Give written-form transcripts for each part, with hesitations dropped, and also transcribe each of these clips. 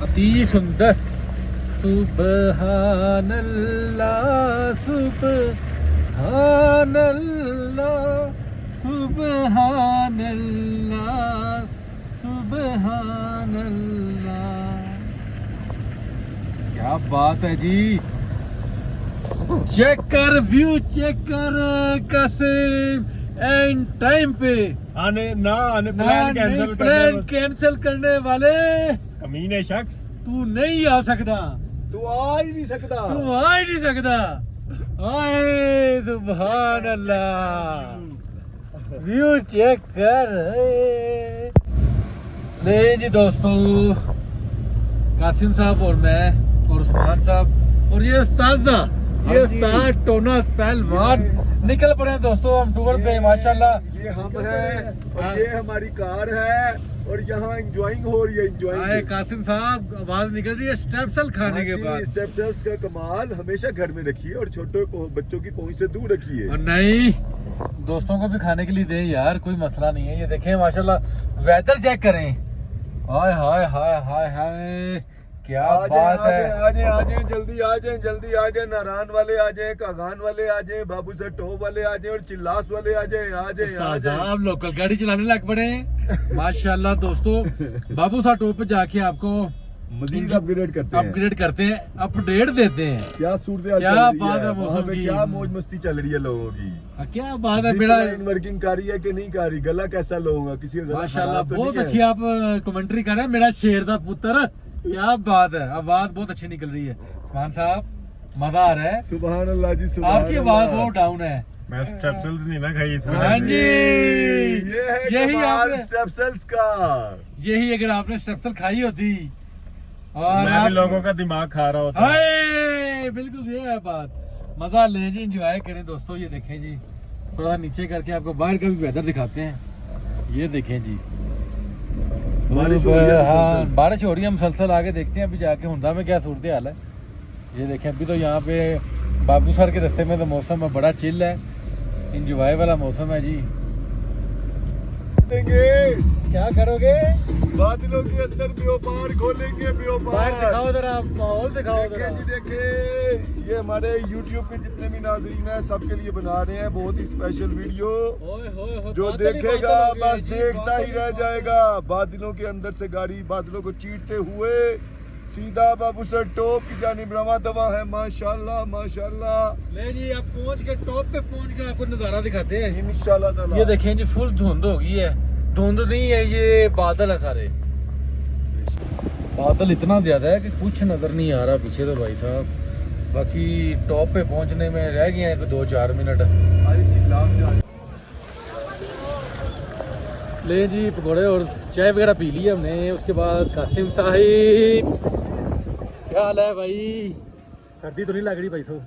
अति सुंदर। सुबहानल्लाह सुबहानल्लाह सुबहानल्लाह सुबहानल्लाह। क्या बात है जी। चेक कर व्यू, चेक कर कासिम। एंड टाइम पे आने प्लान कैंसिल करने वाले कमीने शख्स, तू नहीं आ सकता, तू आ ही नहीं सकता, तू आ ही नहीं सकता। आए सुभान अल्लाह। व्यू चेक कर। ले जी दोस्तों, कासिम साहब और मैं और उस्मान साहब और ये उस्ताद टोना पहलवान निकल पड़े दोस्तों हम टूर पे माशाल्लाह। ये हम है और ये हमारी कार है और यहाँ एंजॉइंग हो रही है। आए कासिम साहब, आवाज निकल रही है स्टेप्सल खाने के बाद। स्टेप्सेल्स का कमाल हमेशा घर में रखिए और छोटे बच्चों की पहुंच से दूर रखिए। और नहीं, दोस्तों को भी खाने के लिए दें यार, कोई मसला नहीं है। ये देखें माशाल्लाह, वेदर चेक करें। हाय हाय हाय हाय हाय, क्या बात है। आ जाए जल्दी आ जाए। नारायण वाले आ जाए, कागान वाले आ जाए, बाबू सर टॉप वाले आ जाए और चिल्लास वाले आ जाए। आप लोकल गाड़ी चलाने लग पड़े माशाल्लाह दोस्तों। बाबू साहब टॉप पे जाके आपको मजीद अपग्रेड करते हैं, अपडेट देते हैं। क्या सूरत, क्या बात है मौसम की, क्या मौज मस्ती चल रही है लोगों की। क्या बात है। मेरा वर्किंग कर रही है कि नहीं कर रही, गला कैसा लोगों का, किसी का माशाल्लाह बहुत अच्छी आप कमेंट्री कर रहे हैं। मेरा शेर का पुत्र, क्या बात है। आवाज बहुत अच्छी निकल रही है उस्मान साहब, मजा आ रहा है। सुभान अल्लाह जी, आपकी आवाज बहुत डाउन है। मैं स्टेप्सेल्स नहीं ना खाई इसमें। हाँ जी, यही आपने स्टेप्सेल्स का, यही अगर आपने स्टेप्सल खाई होती और मैं भी लोगों का दिमाग खा रहा होता। हाय, बिल्कुल ये है बात। मजा लें जी, एंजॉय करें दोस्तों। ये देखें जी, थोड़ा नीचे करके आपको बाहर का भी वेदर दिखाते हैं। ये देखें जी, बारिश हो रही है मुसलसल। आगे देखते हैं अभी जाके हुंडा में क्या सूरत हाल है। ये देखें, अभी तो यहाँ पे बाबू सर के रास्ते में तो मौसम है बड़ा चिल है, इंजॉय वाला मौसम है जी। क्या करोगे? बादलों के अंदर व्यापार खोलेंगे, बाहर दिखाओ जरा, माहौल दिखाओ जरा। देखे ये हमारे YouTube के जितने भी नाज़रीन हैं सबके लिए बना रहे हैं बहुत ही स्पेशल वीडियो। जो देखेगा बस देखता ही रह जाएगा। बादलों के अंदर से गाड़ी बादलों को चीरते हुए सीधा बाबू सर टॉप की जानिब रवा दवा है। माशाल्लाह माशाल्लाह। ले जी, आप पहुंच के टॉप पे पहुंच के आपको नजारा दिखाते हैं इंशाल्लाह ताला। ये देखें जी, फुल धुंध हो गई है। धुंध नहीं है, ये बादल है सारे। बादल इतना ज्यादा है कि कुछ नजर नहीं आ रहा पीछे तो भाई साहब। बाकी टॉप पे पहुंचने में रह गए हैं 2-4 मिनट। ले जी, पकौड़े और चाय वगैरह पी ली हमने। उसके बाद कासिम साहिब, क्या हाल है भाई? सर्दी तो नहीं लग रही भाई साहब?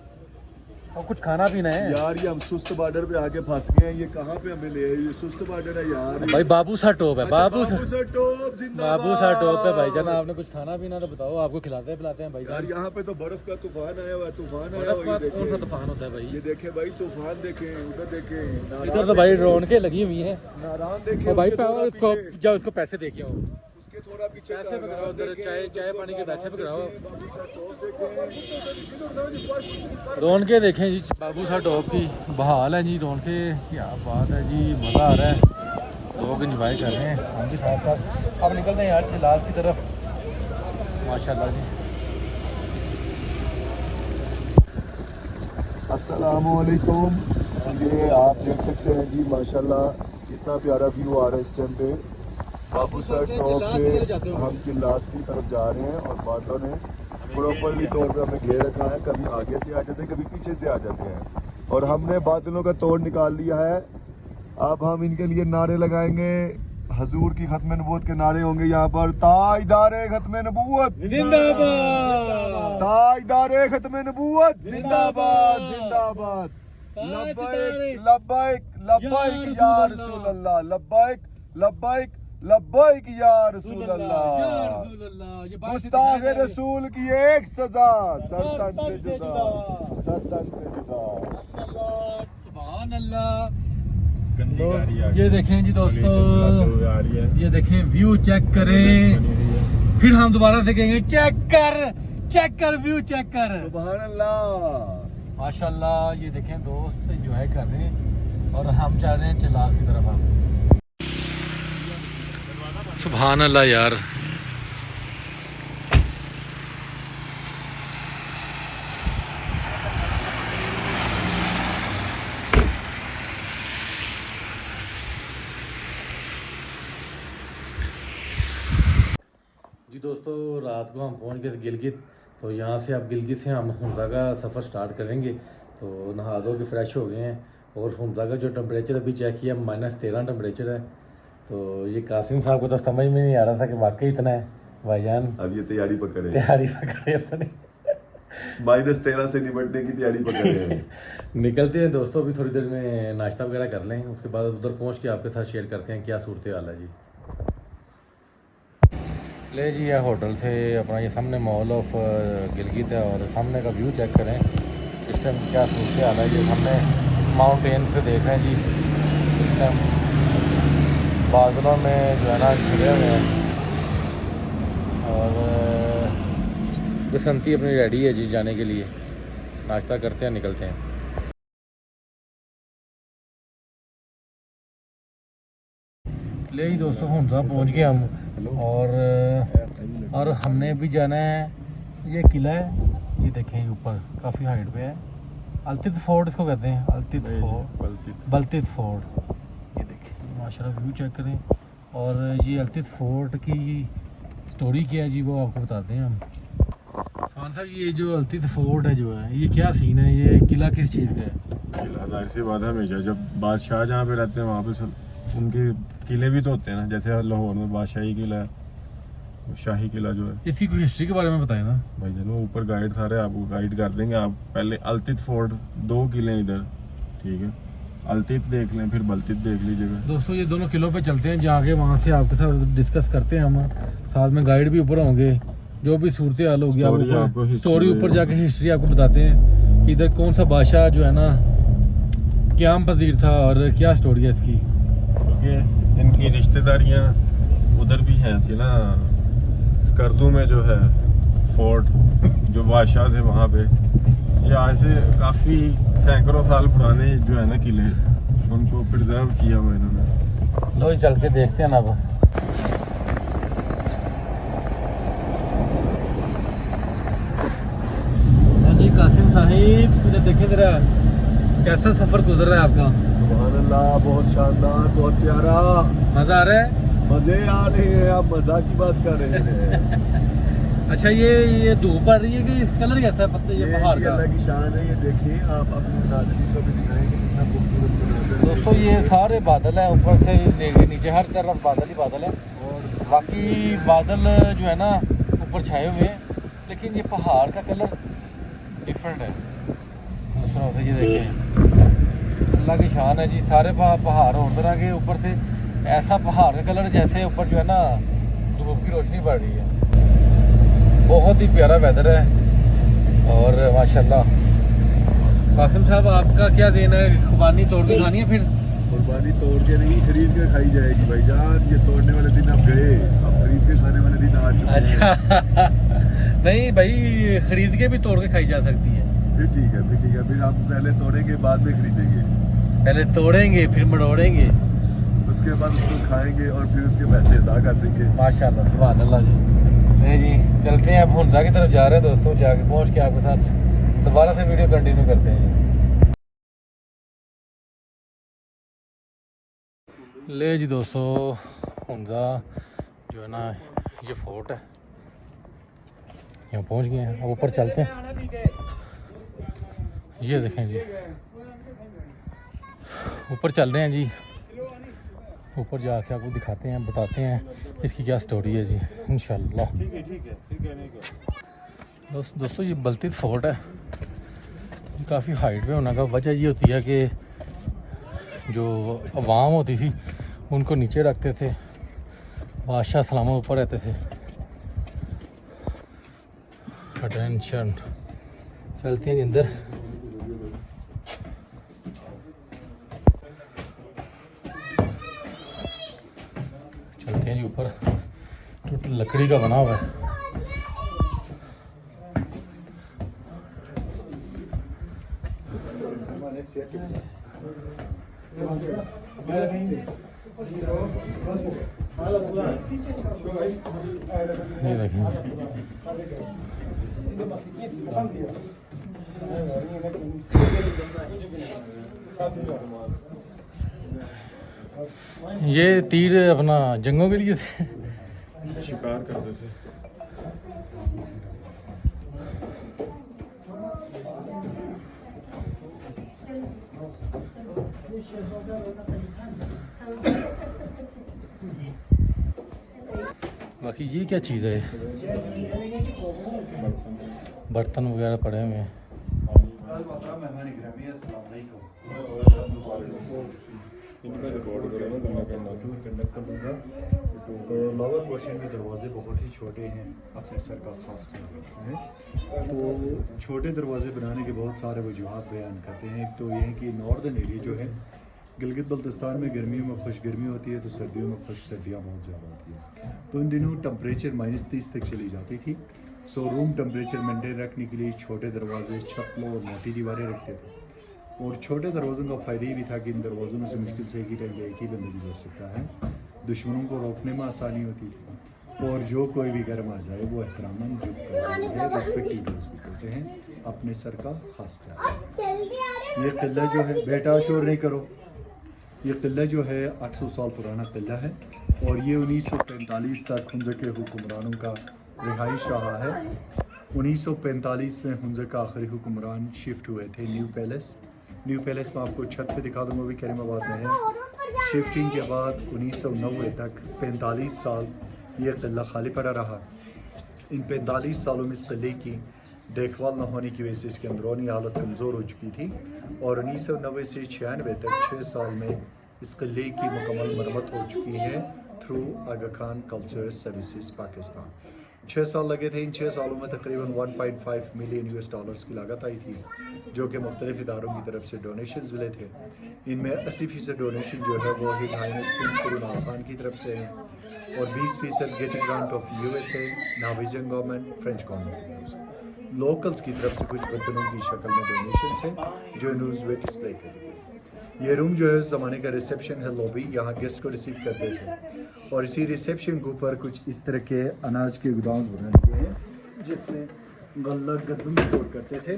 और कुछ खाना पीना है यार। ये हम सुस्त बॉर्डर पे आके फंस गए हैं। ये कहाँ पे हमें ले आए? ये सुस्त बॉर्डर है यार। भाई बाबू सा टॉप है। बाबू सा टॉप जिंदाबाद। बाबू सा टॉप है भाई जान। आपने कुछ खाना पीना तो बताओ, आपको खिलाते पिलाते हैं भाई यार। जान। यहाँ पे तो बर्फ का तूफान आया हुआ है, तूफान आया बर्फ हुआ है। का कौन सा तूफान होता है भाई? ये देखे भाई, तूफान देखे, उधर देखे, इधर तो भाई रौनकें लगी हुई हैं। नारायण देखे भाई उसको जाओ, उसको पैसे दे के आओ। उसके थोड़ा पीछे पैसे पकड़ाओ उधर, चाय पानी के पैसे पकड़ाओ। रौनकें देखें जी, बाबू साहब टॉप की बहाल है जी। रौनकें, क्या बात है जी, मज़ा आ रहा है, लोग इंजॉय कर रहे हैं। हम भी साथ साथ अब निकलते हैं यार चिलास की तरफ। माशाल्लाह जी। अस्सलामुअलैकुम। ये आप देख सकते हैं जी माशाल्लाह कितना प्यारा व्यू आ रहा है इस टाइम पे। बाबू सर टॉप से हम चिल्लास की तरफ जा रहे हैं और बादलों ने प्रॉपरली तौर पे हमें घेर रखा है। कभी आगे से आ जाते हैं, कभी पीछे से आ जाते हैं और हमने बादलों का तोड़ निकाल लिया है। अब हम इनके लिए नारे लगाएंगे। हजूर की खत्म नबूवत के नारे होंगे यहाँ पर। ताजदारे खत्म नबूवत जिंदाबाद, ताजदारे खत्म नबूवत जिंदाबाद जिंदाबाद। लब्बैक लब्बैक लब्बैक या रसूल अल्लाह, लब्बैक लब्बैक लब्बैक या रसूल अल्लाह। गुस्ताखे रसूल की एक सजा, सरतन से जुदा, सरतन से जुदा। सुभान अल्लाह। ये देखें जी दोस्तों, ये देखें व्यू चेक करें। फिर हम दोबारा से कहेंगे चेक कर व्यू चेक कर। सुभान अल्लाह, माशाल्लाह। ये देखें दोस्त एंजॉय कर रहे हैं और हम चल रहे हैं चिल्लास की तरफ। हम सुभान अल्लाह यार। जी दोस्तों, रात को हम पहुंच गए थे गिलगित। तो यहाँ से अब गिलगित से हम हुमज़ा का सफ़र स्टार्ट करेंगे। तो नहा धो के फ्रेश हो गए हैं और हुमज़ा का जो टेम्परेचर अभी चेक किया -13 टेम्परेचर है। तो ये कासिम साहब को तो समझ में नहीं आ रहा था कि वाकई इतना है भाईजान। अब ये तैयारी पकड़े अपनी -13 से निपटने की तैयारी पकड़े हैं। निकलते हैं दोस्तों, अभी थोड़ी देर में नाश्ता वगैरह कर लें, उसके बाद उधर पहुँच के आपके साथ शेयर करते हैं क्या सूरत हाल है जी। ले जी, यह होटल से अपना ये सामने मॉल ऑफ गिलगित है और सामने का व्यू चेक करें इस टाइम क्या सूरत हाल है। ये सामने माउंटेन पे देख रहे हैं जी, इस टाइम बादलों में जो है ना घिरे हुए हैं और बसंती अपनी रेडी है जी जाने के लिए। नाश्ता करते हैं, निकलते हैं। ले जी दोस्तों, हुमज़ा पहुंच गए हम और हमने अभी जाना है, ये किला है, ये देखें ऊपर काफ़ी हाइट पे है। अल्तित फोर्ट इसको कहते हैं, अल्तित फोर्ट, बल्तित फोर्ट। ये देखें माशाल्लाह व्यू चेक करें। और ये अल्तित फोर्ट की स्टोरी क्या है जी वो आपको बताते हैं हम। खान साहब, ये जो अल्तित फोर्ट है जो है, ये क्या सीन है, ये किला किस चीज़ का है? किला जाहिर सी बात है, हमेशा जब बादशाह जहाँ पे रहते हैं वहाँ पे सब उनके किले भी तो होते हैं ना। जैसे लाहौर में बादशाही किला है, शाही किला जो है। इसकी कोई हिस्ट्री के बारे में बताएं ना भाई जानो, ऊपर गाइड सारे आपको गाइड कर देंगे। आप पहले अल्तित फोर्ट, 2 किले हैं इधर, ठीक है। अल्तित देख लें, फिर बल्तित देख लीजिएगा। दोस्तों, ये दोनों किलों पे चलते हैं, जाके वहाँ से आपके साथ डिस्कस करते हैं हम। साथ में गाइड भी ऊपर होंगे, जो भी सूरत हाल होगी आपको स्टोरी ऊपर जाके हिस्ट्री आपको बताते हैं। इधर कौन सा बादशाह जो है ना क़याम पजीर था और क्या स्टोरी है इसकी। क्योंकि इनकी रिश्तेदारियाँ उधर भी हैं थी ना, स्कर्दू में जो है फोर्ट, जो बादशाह थे वहाँ पे। ये आज से काफ़ी सैकड़ों साल पुराने जो है ना किले, उनको प्रिजर्व किया हुआ इन्होंने। लो चल के देखते हैं ना अब। जी कासिम साहिब, इधर देखें जरा कैसा सफ़र गुजर रहा है आपका। सुभान अल्लाह, बहुत शानदार, बहुत प्यारा, मज़ा आ रहा है। मजे आ रहे हैं। आप मजा की बात कर रहे हैं। अच्छा, ये धूप पड़ रही है कि कलर कैसा है पत्ते ये पहाड़ का? अल्लाह की शान है। ये देखिए, आप अपने नाज़रीन को भी दिखाएंगे कितना खूबसूरत मंजर है। दोस्तों, ये सारे बादल हैं, ऊपर से लेके नीचे हर तरफ बादल ही बादल है। और बाकी बादल जो है ना ऊपर छाए हुए हैं, लेकिन ये पहाड़ का कलर डिफरेंट है दूसरों से। ये देखिए अल्लाह की शान है जी, सारे पहाड़ और तरह के, ऊपर से ऐसा पहाड़ का कलर जैसे ऊपर जो है ना धूप की रोशनी पड़ रही है। बहुत ही प्यारा वेदर है और माशाल्लाह। कासिम साहब, आपका क्या देना है? खुबानी तोड़ के खानी है फिर? कुर्बानी तोड़ के नहीं, खरीद के खाई जाएगी भाईजान। ये तोड़ने वाले दिन आप गए, अब खरीद के खाने वाले दिन आ चुके हैं। अच्छा नहीं भाई, खरीद के भी तोड़ के खाई जा सकती है। फिर ठीक है, फिर ठीक है। फिर आप पहले तोड़ेंगे, बाद में खरीदेंगे। पहले तोड़ेंगे फिर मड़ोड़ेंगे, उसके बाद उसको खाएंगे और फिर उसके पैसे अदा कर देंगे। माशाल्लाह, सुभान अल्लाह जी। नहीं जी, चलते हैं अब हुमज़ा की तरफ जा रहे हैं दोस्तों। जाके पहुंच के आपके साथ दोबारा से वीडियो कंटिन्यू करते हैं। ले जी दोस्तों, हुमज़ा जो है ना ये फोर्ट है, यहाँ पहुंच गए हैं। अब ऊपर चलते हैं। ये देखें जी, ऊपर चल रहे हैं जी। ऊपर जाके आपको दिखाते हैं, बताते हैं इसकी क्या स्टोरी है जी इंशाल्लाह। दोस्तों, ये बल्तित फोर्ट है। ये काफ़ी हाइट पे होने का वजह ये होती है कि जो अवाम होती थी उनको नीचे रखते थे, बादशाह सलामत ऊपर रहते थे। अटेंशन, चलते हैं अंदर। चलते हैं जी ऊपर। तो लकड़ी का बना हुआ है। ये देखें, ये तीर अपना जंगों के लिए थे। शिकार करते थे। बाकी ये क्या चीज़ है? बर्तन वगैरह पड़े हुए हैं। इनका रिकॉर्ड करो ना, करना कंडक्ट कर दूंगा। तो लोअर पोर्शन के दरवाजे बहुत ही छोटे हैं, अपने सर का खास कर है। तो छोटे दरवाजे बनाने के बहुत सारे वजूहत बयान करते हैं। एक तो ये है कि नॉर्दर्न एरिया जो है गिलगित बल्तिस्तान में गर्मियों में खुश गर्मी होती है, तो सर्दियों में खुश सर्दियाँ बहुत ज़्यादा होती हैं। तो इन दिनों टम्परेचर -30 तक चली जाती थी। सो रूम टम्परेचर मेंटेन रखने के लिए छोटे दरवाजे, छप्पलों और मोटी दीवारें रखते थे। और छोटे दरवाज़ों का फ़ायदा ये भी था कि इन दरवाज़ों में से मुश्किल से एक ही टाइम एक ही बंदा गुजर सकता है। दुश्मनों को रोकने में आसानी होती थी। और जो कोई भी घर में आ जाए वो एहतरामन झुक कर रिस्पेक्टिव कहते हैं, अपने सर का खास ख्याल। ये किला जो है, बेटा शोर नहीं करो, ये किला जो है 800 साल पुराना किला है और ये 1945 तक हुंज़ा के हुक्मरानों का रिहाइश रहा है। 1945 में हुंज़ा का आखिरी हुक्मरान शिफ्ट हुए थे न्यू पैलेस में आपको छत से दिखा दूँगा, भी करीमाबाद में है। शिफ्टिंग के बाद 1990 तक 45 साल ये किला खाली पड़ा रहा। इन 45 सालों में इस किले की देखभाल न होने की वजह से इसकी अंदरूनी हालत कमज़ोर हो चुकी थी और 1990 से 96 तक 6 साल में इस किले की मुकम्मल मरम्मत हो चुकी है थ्रू आगा खान कल्चर सर्विसेज पाकिस्तान। 6 साल लगे थे। इन 6 सालों में तकरीबन 1.5 मिलियन US की लागत आई थी, जो कि मुख्तलिफ इदारों की तरफ से डोनेशंस मिले थे। इनमें 80% डोनेशन जो है वो हिज हाइनेस प्रिंस कुरुनाल खान की तरफ से है और 20% getting grant of USA, Norwegian government, French government. Locals की तरफ से कुछ बर्तनों की शक्ल में डोनेशंस हैं जो न्यूज़ में डिस्प्ले कर दी गई। ये रूम जो है उस ज़माने का रिसेप्शन है, लॉबी, यहाँ गेस्ट को रिसीव करते थे। और इसी रिसेप्शन के ऊपर कुछ इस तरह के अनाज के गोदाम बने हुए हैं जिसमें गल्ला गंदम स्टोर करते थे।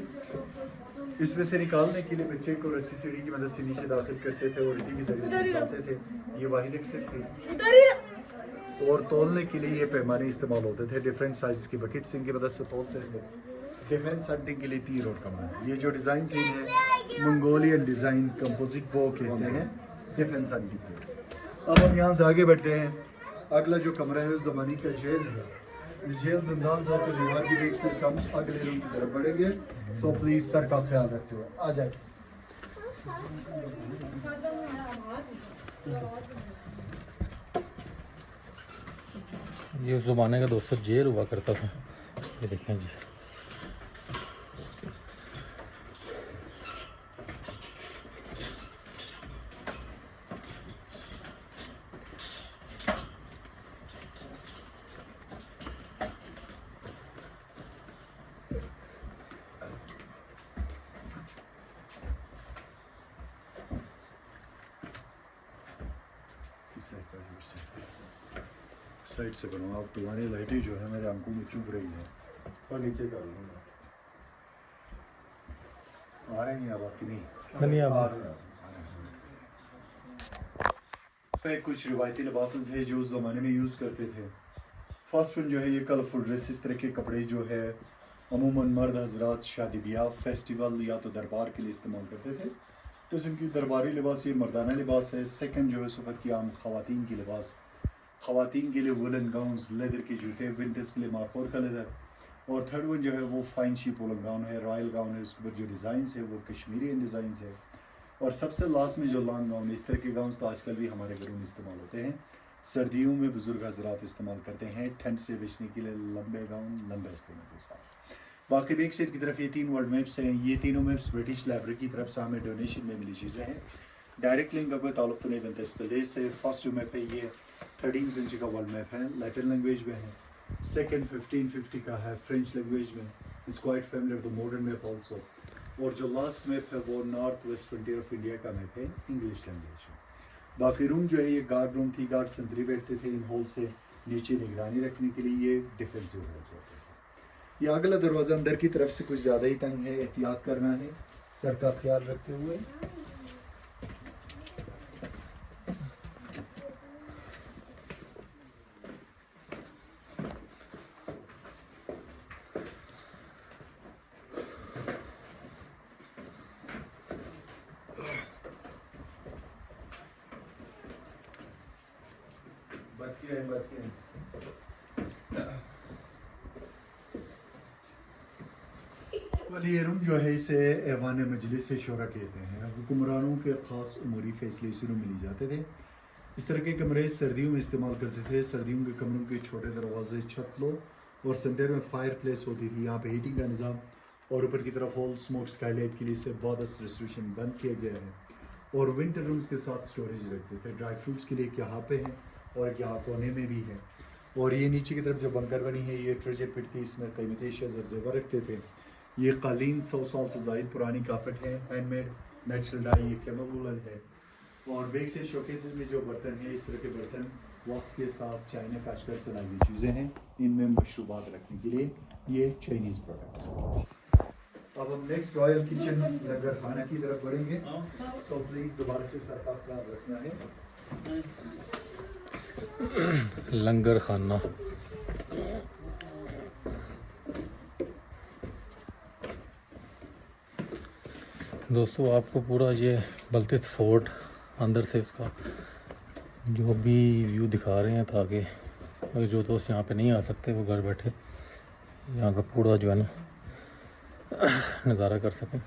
इसमें से निकालने के लिए बच्चे को रस्सी सीढ़ी की मदद से नीचे दाखिल करते थे और इसी के जरिए से निकालते थे। ये वाहिद एक्सेस थी। और तोलने के लिए ये पैमाने इस्तेमाल होते थे, डिफरेंट साइज की बकेट्स इनकी मदद से तोलते थे। डिफेंस हंटिंग के लिए तीर और कमान। ये जो डिज़ाइन सीन है मंगोलियन डिज़ाइन कंपोजिट बो कहते हैं, डिफेंस हंटिंग के। अब हम यहाँ से आगे बढ़ते हैं। अगला जो कमरा है उस ज़माने का जेल है। इस जेल जिंदान से होकर दीवार की देख से हम अगले रूम की तरफ बढ़ेंगे। सो प्लीज़ सर का ख्याल रखते हुए आ जाए। ये उस ज़माने का दोस्तों जेल हुआ करता था। ये देखें जी, साइड से बनाओ। अब तुम्हारी लाइटें जो है मेरे आंखों में चुभ रही है और नीचे कर लूँगा। आ रहे हैं अब आपकी नहीं अब कुछ रिवायती लिबास है जो उस ज़माने में यूज़ करते थे। फर्स्ट वन जो है ये कलरफुल ड्रेस, इस तरह के कपड़े जो है अमूमन मर्द हजरात शादी ब्याह, फेस्टिवल या तो दरबार के लिए इस्तेमाल करते थे। तो इनकी दरबारी लिबास ये मर्दाना लिबास है। सेकंड जो है सुबह की आम ख़वातीन की लिबास, ख़वातीन के लिए वुलन गाउन्स, लेदर के जूते, विंटर्स के लिए माखोर का लेदर। और थर्ड वन जो है वो फाइन शीप वुलन गाउन है, रॉयल गाउन है। उसके ऊपर जो डिज़ाइन है वो कश्मीरी डिज़ाइन है। और सबसे लास्ट में जो लॉन्ग गाउन, इस तरह के गाउन तो आजकल भी हमारे घरों में इस्तेमाल होते हैं। सर्दियों में बुजुर्ग हजरात इस्तेमाल करते हैं ठंड से बचने के लिए लंबे गाउन, लंबे इस्तेमाल के साथ। बाकी बैक साइड की तरफ ये 3 वर्ल्ड मैप्स हैं। ये तीनों मैप्स ब्रिटिश लाइब्रेरी की तरफ से हमें डोनेशन में मिली चीज़ें हैं। डायरेक्ट लिंक का कोई ताल्लुक तो नहीं बनता इस प्रदेश से। फर्स्ट जो मैप है ये 13 इंच का वर्ल्ड मैप है, लैटिन लैंग्वेज में है। सेकंड 1550 का है, फ्रेंच लैंग्वेज में। It's quite familiar to modern map also. और जो लास्ट मैप है वो north west frontier of India का मैप है, इंग्लिश लैंग्वेज में। बाकी रूम जो है ये गार्ड रूम थी, गार्ड संतरी बैठते थे इन होल से नीचे निगरानी रखने के लिए। ये डिफेंसिव हो जाता है। ये अगला दरवाज़ा अंदर की तरफ से कुछ ज़्यादा ही तंग है, एहतियात करना है सर का ख्याल रखते हुए। ये रूम जो है इसे ऐवान मजलिस शोरा कहते हैं। हुक्मरानों के ख़ास उमूरी फैसले इस रूम मिली जाते थे। इस तरह के कमरे सर्दियों में इस्तेमाल करते थे। सर्दियों के कमरों के छोटे दरवाजे, छत लो और सेंटर में फायर प्लेस होती थी। यहाँ पे हीटिंग का निज़ाम और ऊपर की तरफ होल स्मोक स्काईलाइट के लिए से बहुत रेस्ट्रिक्शन बंद किया गया है। और विंटर रूम्स के साथ स्टोरेज रखते थे। ड्राई फ्रूट्स के लिए एक यहाँ पे है और एक यहाँ कोने में भी है। और ये नीचे की तरफ जो बनकर बनी है ये ट्रेजर पिट थी, इसमें कीमती अशिया ज़रज़ेवर रखते थे। ये कालीन 100 साल से ज़ायद पुरानी कारपेट है, हैंडमेड नेचुरल डाई, ये केमिकल है। और बैक से शोकेसेस में जो बर्तन है, इस तरह के बर्तन वक्त के साथ चाइना काशगर से लाई हुई चीज़ें हैं। इनमें मशरूबात रखने के लिए ये चाइनीज़ प्रोडक्ट्स हैं। अब हम नेक्स्ट रॉयल किचन लंगर खाना की तरफ बढ़ेंगे, तो प्लीज़ दोबारा से सर का ख्याल रखना है। लंगर खाना दोस्तों, आपको पूरा ये बल्तिस फोर्ट अंदर से उसका जो भी व्यू दिखा रहे हैं, ताकि अगर जो दोस्त यहाँ पे नहीं आ सकते वो घर बैठे यहाँ का पूरा जो है ना नज़ारा कर सकें।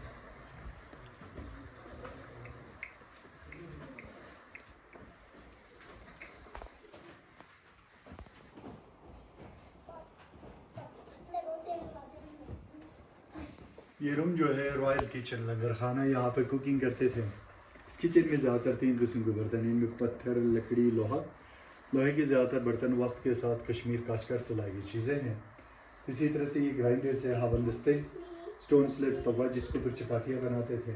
ये रूम जो है रॉयल किचन लंगर खाना, यहाँ पे कुकिंग करते थे। इस किचन में ज़्यादातर 3 किस्म के बर्तन हैं। इनमें पत्थर, लकड़ी, लोहे के ज़्यादातर बर्तन वक्त के साथ कश्मीर काशगर से लाई गई चीज़ें हैं। इसी तरह से ये ग्राइंडर से हवलदस्ते, स्टोन स्लेट तवा जिसको फिर चपातियाँ बनाते थे।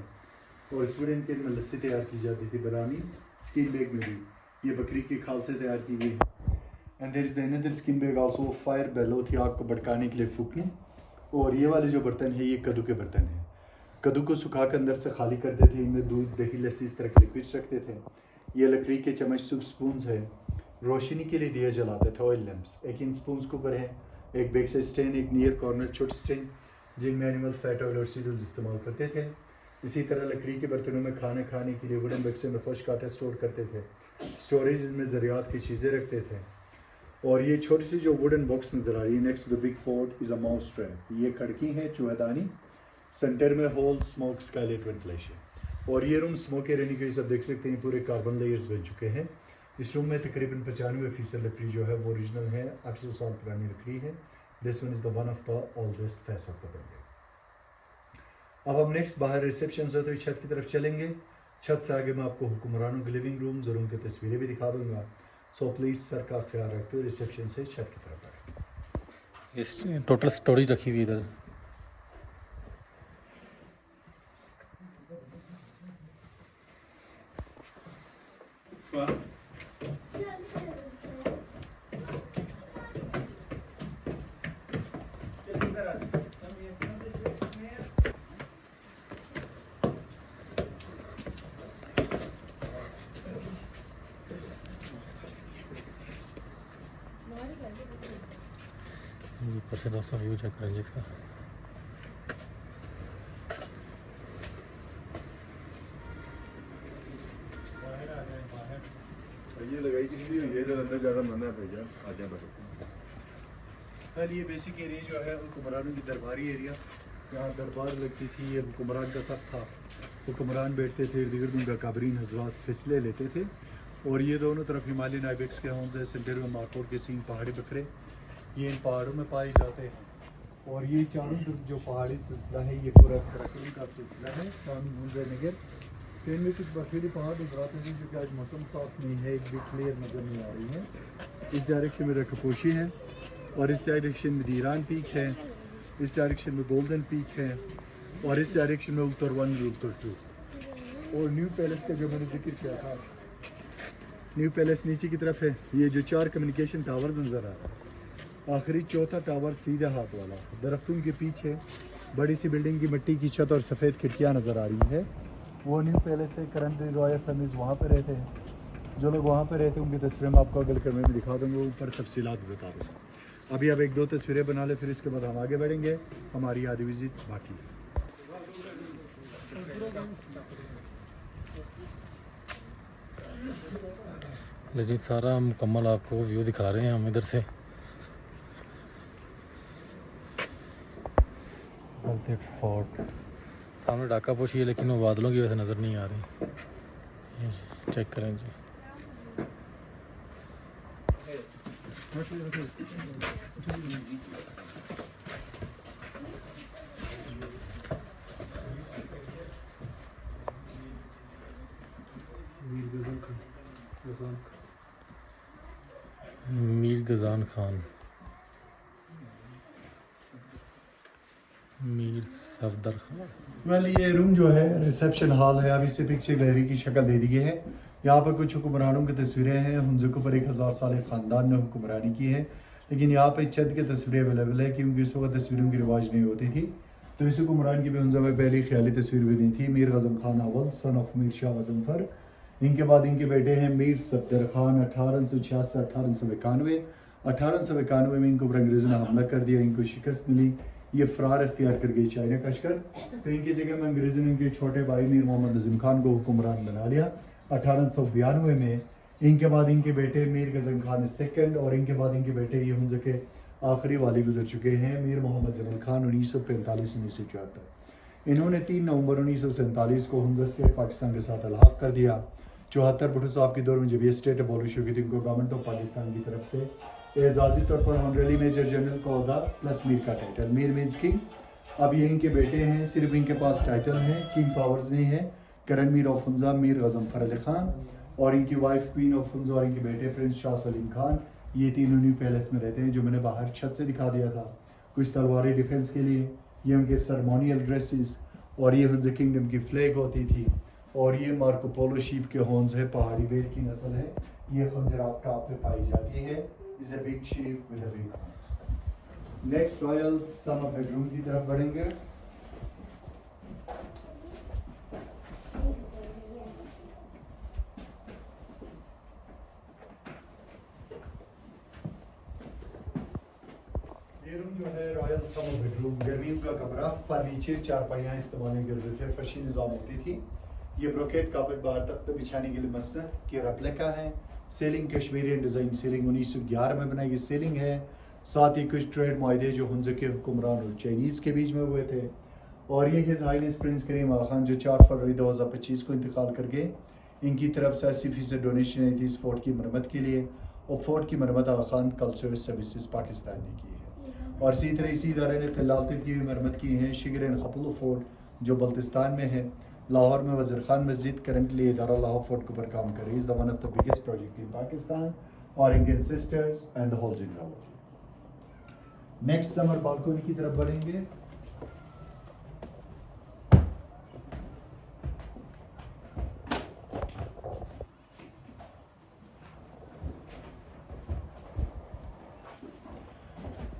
और स्वीडन के में लस्सी तैयार की जाती थी बनानी, स्किन बैग में भी। ये बकरी की खाल से तैयार की गई। And there is the another skin bag also, fire bellow थी आग को भड़काने के लिए फूकने। और ये वाले जो बर्तन है ये कद्दू के बर्तन हैं। कद्दू को सुखा कर अंदर से खाली करते थे। इनमें दूध, दही, लस्सी इस तरह के लिक्विड्स रखते थे। ये लकड़ी के चम्मच, सूप स्पून्स है। रोशनी के लिए दिए जलाते थे, ऑयल लैंप्स। एक इन स्पून्स के ऊपर है एक बैक से स्टैंड, एक नियर कॉर्नर छोटी स्टैंड जिनमें एनिमल फैट ऑयल और सीरियल्स इस्तेमाल करते थे। इसी तरह लकड़ी के बर्तनों में खाने के लिए वुडन बक्से में फर्श काटा स्टोर करते थे। स्टोरेज में ज़रियात की चीज़ें रखते थे। और ये छोटी सी जो वुडन बॉक्स नज़र आ रही है next to the big port is a mouse trap. ये खिड़की है चूहेदानी, सेंटर में होल स्मोक स्काईलाइट वेंटिलेशन। और ये रूम स्मोक के रहने के लिए सब देख सकते हैं पूरे कार्बन लेयर्स बन चुके हैं। इस रूम में तकरीबन 95% लकड़ी जो है वो ओरिजिनल है, 800 साल पुरानी लकड़ी है। This one is the one of the oldest face of the building. अब हम नेक्स्ट बाहर रिसेप्शन से तो छत की तरफ चलेंगे। छत से आगे मैं आपको हुक्मरानों के लिविंग रूम्स और उनकी तस्वीरें भी दिखा दूँगा। सो प्लीज़ सर का ख्याल रखते हुए रिसेप्शन से छत की तरफ बढ़ें। इस टोटल स्टोरेज रखी हुई इधर। ऊपर से दोस्तों व्यू चेक करेंगे इसका। ये लगाई इसलिए ये तो अंदर ज़्यादा मना भेजा आजा बस। कल ये बेसिक एरिया जो है हुक्मरानों की दरबारी एरिया, यहाँ दरबार लगती थी। ये हुक्मरान का तख्त था, हुक्मरान बैठते थे, इर्द गिर्द उनका काबरीन हजरात फैसले लेते थे। और ये दोनों तरफ हिमालयन आइबेक्स के होम्स है। सेंटर में माकोर के सीन पहाड़ी बकरे ये इन पहाड़ों में पाए जाते हैं। और ये चारों तरफ जो पहाड़ी सिलसिला है ये पूरा कराकरी का सिलसिला है। सामी मुंजर नगर 10 मीटर बर्फीली पहाड़ नजर आते हैं जो कि आज मौसम साफ नहीं है, एक भी क्लियर नज़र नहीं आ रही है। इस डायरेक्शन में रकपोशी है और इस डायरेक्शन में दीरान पीक है, इस डायरेक्शन में गोल्डन पीक है और इस डायरेक्शन में उत्तर 1 उत्तर 2। और न्यू पैलेस का जो मैंने जिक्र किया था, न्यू पैलेस नीचे की तरफ है। ये जो 4 कम्युनिकेशन टावर्स नज़र आ रहा है, आखिरी चौथा टावर सीधा हाथ वाला दरख्तों के पीछे बड़ी सी बिल्डिंग की मिट्टी की छत और सफ़ेद खिड़कियाँ नज़र आ रही है, वो न्यू पैलेस है। करंटली रॉयल फैमिलीज वहाँ पर रहते हैं। जो लोग वहाँ पर रहते हैं उनकी तस्वीरें मैं आपको अगले क्रम में भी दिखा दूँगा, ऊपर तफसीलात बता दूँगा। अभी आप 1-2 तस्वीरें बना ले, फिर इसके बाद हम आगे बढ़ेंगे। हमारी आधी विजिट बाकी है। लेकिन सारा मुकम्मल आपको व्यू दिखा रहे हैं हम इधर से। बलतेट फोर्ट सामने ढाका पोशी है, लेकिन वो बादलों की वजह से नज़र नहीं आ रही। ये चेक करें जी। मीर गजान खान, मीर सफदर खान। वेल ये रूम जो है रिसेप्शन हॉल है। अभी इसे पिक्चर गैलरी की शक्ल दे दी है। यहाँ पर कुछ हुक्मरानों की तस्वीरें हैं। हुंज़ा पर 1000 साल ख़ानदान ने हुक्मरानी की है, लेकिन यहाँ पे चंद की तस्वीरें अवेलेबल है क्योंकि उस वक्त तस्वीरों की रिवाज नहीं होती थी। तो इस हुक्मरान की भी हुंज़ा में पहली ख्याली तस्वीर भी नहीं थी। मीर गज़म खान अव्वल सन ऑफ मीर शाह गज़नफ़र। इनके बाद इनके बेटे हैं मीर सफदर खान। 1886-1891 1891 में इनको अंग्रेज़ों ने हमला कर दिया, इनको शिकस्त मिली, ये फ़रार इख्तियार कर गई चाइना कशकर। तो इनकी जगह में अंग्रेज़ों ने इनके छोटे भाई मीर मोहम्मद नज़ीम खान को हुक्मरान बना लिया 1892 में। इनके बाद इनके बेटे मीर गज़न खान सेकंड और इनके बाद इनके बेटे ये हुंज़ा के आखिरी वाली गुजर चुके हैं, मीर मोहम्मद जमल खान 1945-1974। इन्होंने 3 नवंबर 1947 को हुंज़ा स्टेट पाकिस्तान के साथ अलहाक कर दिया। 74 भुट्टो साहब के दौर में जब ये स्टेट अबॉलिश हुई थी, इनको गवर्नमेंट ऑफ पाकिस्तान की तरफ से एजाजी तौर पर ऑनरेली मेजर जनरल का ओहदा प्लस मीर का टाइटल। Mir means king. अब ये इनके बेटे हैं, सिर्फ इनके पास टाइटल है, किंग पावर्स नहीं है। करन मीर ऑफ हुंज़ा मीर गज़नफ़र अली खान और इनकी वाइफ क्वीन ऑफ हुंज़ा और इनके बेटे प्रिंस शाह सलीम खान, ये तीनों न्यू पैलेस में रहते हैं जो मैंने बाहर छत से दिखा दिया था। कुछ तलवारें डिफेंस के लिए, ये उनके सरमोनियल ड्रेसेस और ये हुंज़ा किंगडम की फ्लैग होती थी। और ये मार्को पोलो शीप के हॉर्न्स है, पहाड़ी भेड़ की नस्ल है। ये खंजर आपका आप पे पाई जाती है। Is a big sheep with a big horns. Next royal summer bedroom की तरफ बढ़ेंगे। ये रूम जो है रॉयल समर बेडरूम, गर्मियों का कमरा। फर्नीचर चारपाइयाँ इस्तेमाल नहीं करते थे, फर्शी निज़ाम होती थी। ये ब्रोकेट कार्पेट बाहर तक पे बिछाने के लिए मसनद की रेप्लिका है। सीलिंग कश्मीरी डिज़ाइन सीलिंग 1911 में बनाई गई सीलिंग है। साथ ही कुछ ट्रेड माहदे जो हुंज़ा के हुक्मरान और चाइनीज़ के बीच में हुए थे। और ये हिज़ हाइनेस प्रिंस करीम आगा खान जो 4 फरवरी 2025 को इंतकाल कर गए। इनकी तरफ से 80% डोनेशन आई थी इस फोर्ट की मरम्मत के लिए, और फोर्ट की मरम्मत आगा खान कल्चरल सर्विसेज पाकिस्तान ने की है। और इसी तरह इसी इदारे ने क़िलातत की भी मरम्मत की है। शिगर खपुल फोर्ट जो बल्तिस्तान में है। लाहौर में वज़ीर खान मस्जिद करंटली इदारा लाहौर फोर्ट के ऊपर काम कर रही है। One of the biggest project in Pakistan और Indian sisters and the whole geology. Next summer balcony की तरफ बढ़ेंगे।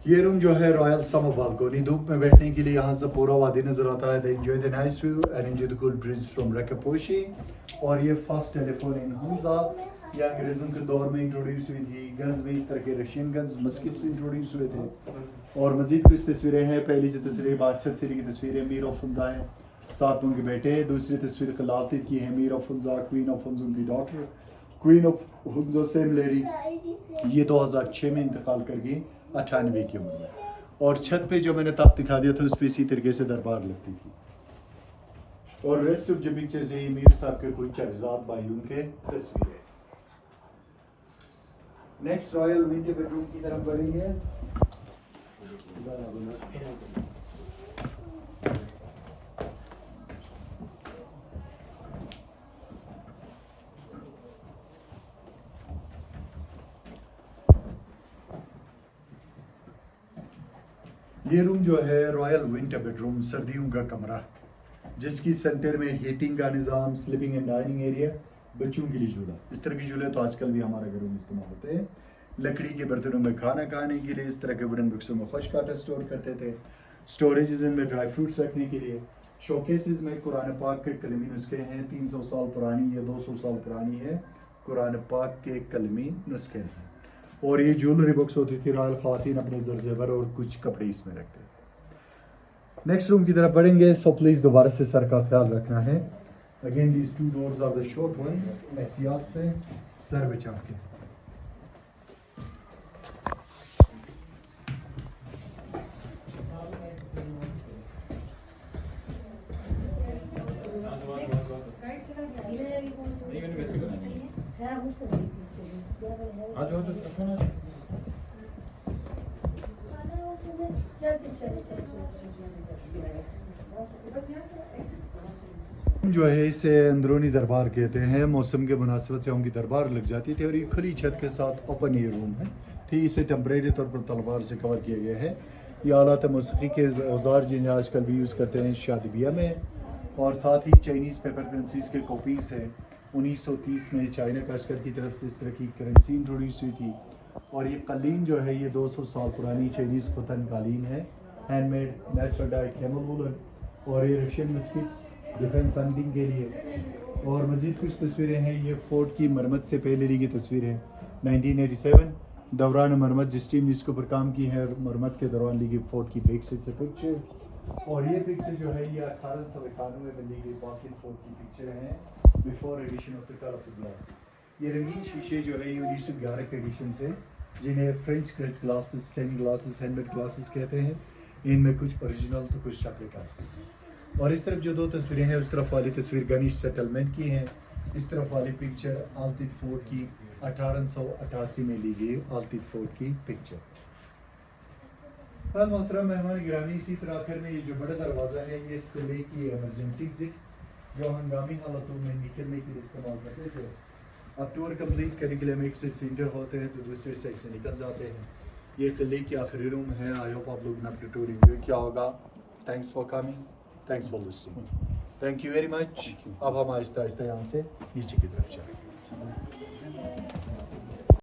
ये रूम जो है रॉयल समर बालकोनी, धूप में बैठने के लिए यहाँ से पूरा वादी नजर आता है। Enjoy the nice view and enjoy the cool bridge from Rakaposhi. और ये फर्स्ट टेलीफोन इन हुंज़ा, ये अंग्रेज़ों के दौर में इंट्रोड्यूस हुई थी। गन्स में इस तरह के रशियन गन्स मस्किट से इंट्रोड्यूस हुए थे। और मजीद कुछ तस्वीरें हैं। पहली जो तस्वीर बादशाह सिरी की तस्वीर है, मीर ऑफ हुंज़ा है, 7 उनके बेटे। दूसरी तस्वीर क़िलातत की है, Mir of Hunza, queen of Hunza उनकी daughter, queen of Hunza same lady. ये 2006 में इंतकाल कर गई 98 की उम्र में। और छत पे जो मैंने तख्त दिखा दिया था उस पर इसी तरीके से दरबार लगती थी। और रेस्ट ऑफ जो पिक्चर्स है मीर साहब के कुछ चरजात भाइयों के तस्वीरें। नेक्स्ट रॉयल विंडो बेडरूम की तरफ बढ़ेंगे। ये रूम जो है रॉयल विंटर बेडरूम, सर्दियों का कमरा, जिसकी सेंटर में हीटिंग का निज़ाम, स्लीपिंग एंड डाइनिंग एरिया, बच्चों के लिए झूला। इस तरह के झूले तो आजकल भी हमारे घरों में इस्तेमाल होते हैं। लकड़ी के बर्तनों में खाना खाने के लिए, इस तरह के वुडन बक्सों में खुश्क आटा स्टोर करते थे। स्टोरेज में ड्राई फ्रूट्स रखने के लिए। शोकेसेस में कुरान पाक के कलमी नुस्खे हैं, 300 साल पुरानी या 200 साल पुरानी है कुरान पाक के कलमी नुस्खे हैं। और ये ज्वेलरी बॉक्स होती थी, रॉयल ख़वातीन अपने ज़र-ज़ेवर और कुछ कपड़े इसमें रखते थे। नेक्स्ट रूम की तरफ बढ़ेंगे, सो प्लीज़ दोबारा से सर का ख्याल रखना है। Again these 2 doors are the short ones, एहतियात से सर बचा के। जो है इसे अंदरूनी दरबार कहते हैं। मौसम के मुनासिबत से उनकी दरबार लग जाती थी और ये खुली छत के साथ ओपन एयर रूम है। ठीक, इसे टेम्परेरी तौर पर तलवार से कवर किया गया है। ये आलात मौसीकी के औजार जिन्हें आजकल भी यूज़ करते हैं शादी ब्याह में, और साथ ही चाइनीज़ पेपर करेंसीज के कॉपीज़ है। 1930 में चाइना काशकर की तरफ से इस तरह की करेंसी इंट्रोड्यूस हुई थी। और ये कालीन जो है ये 200 साल पुरानी चाइनीज़ खुतन कालीन है, handmade, natural die, camel woollen. और ये रशियन मस्किट्स डिफेंस हंटिंग के लिए। और मज़ीद कुछ तस्वीरें हैं, ये फोर्ट की मरम्मत से पहले ली गई तस्वीर है। 1987 दौरान मरम्मत जिस टीम जिसके ऊपर काम की है, मरम्मत के दौरान ली गई फोर्ट की बैक साइड से पिक्चर। और ये पिक्चर जो है ये 1891 में ली गई बाकी फोर्ट की पिक्चर है, before addition of the colourful glass. ये रंगीन शीशे जो है ये 1911 के एडिशन से, जिन्हें फ्रेंच क्रच glasses, stain glasses, handmade glasses कहते हैं। इनमें कुछ ओरिजिनल तो कुछ चॉकलेट। और इस तरफ जो 2 तस्वीरें हैं, उस तरफ वाली तस्वीर गनीश सेटलमेंट की है, इस तरफ वाली पिक्चर आलतित फोर्ट की 1888 में ली गई आलतित फोर्ट की पिक्चर। मोहतरम मेहमान गिरामी, इसी तरह आखिर में ये जो बड़ा दरवाज़ा है ये इस किले की एमरजेंसी एग्जिट जो हंगामी हालातों में निकलने के लिए इस्तेमाल करते थे। अब टूर कंप्लीट करने के लिए हम एक से इंटर होते हैं तो दूसरे साइड से निकल जाते हैं। ये किले की आखिरी रूम है। आई होप आप लोग अपने टूर एंजॉय किया होगा। Thanks for coming, thanks for listening, thank you very much. अब हम आहिस्ता आहिस्ता यहाँ से नीचे की तरफ चलें।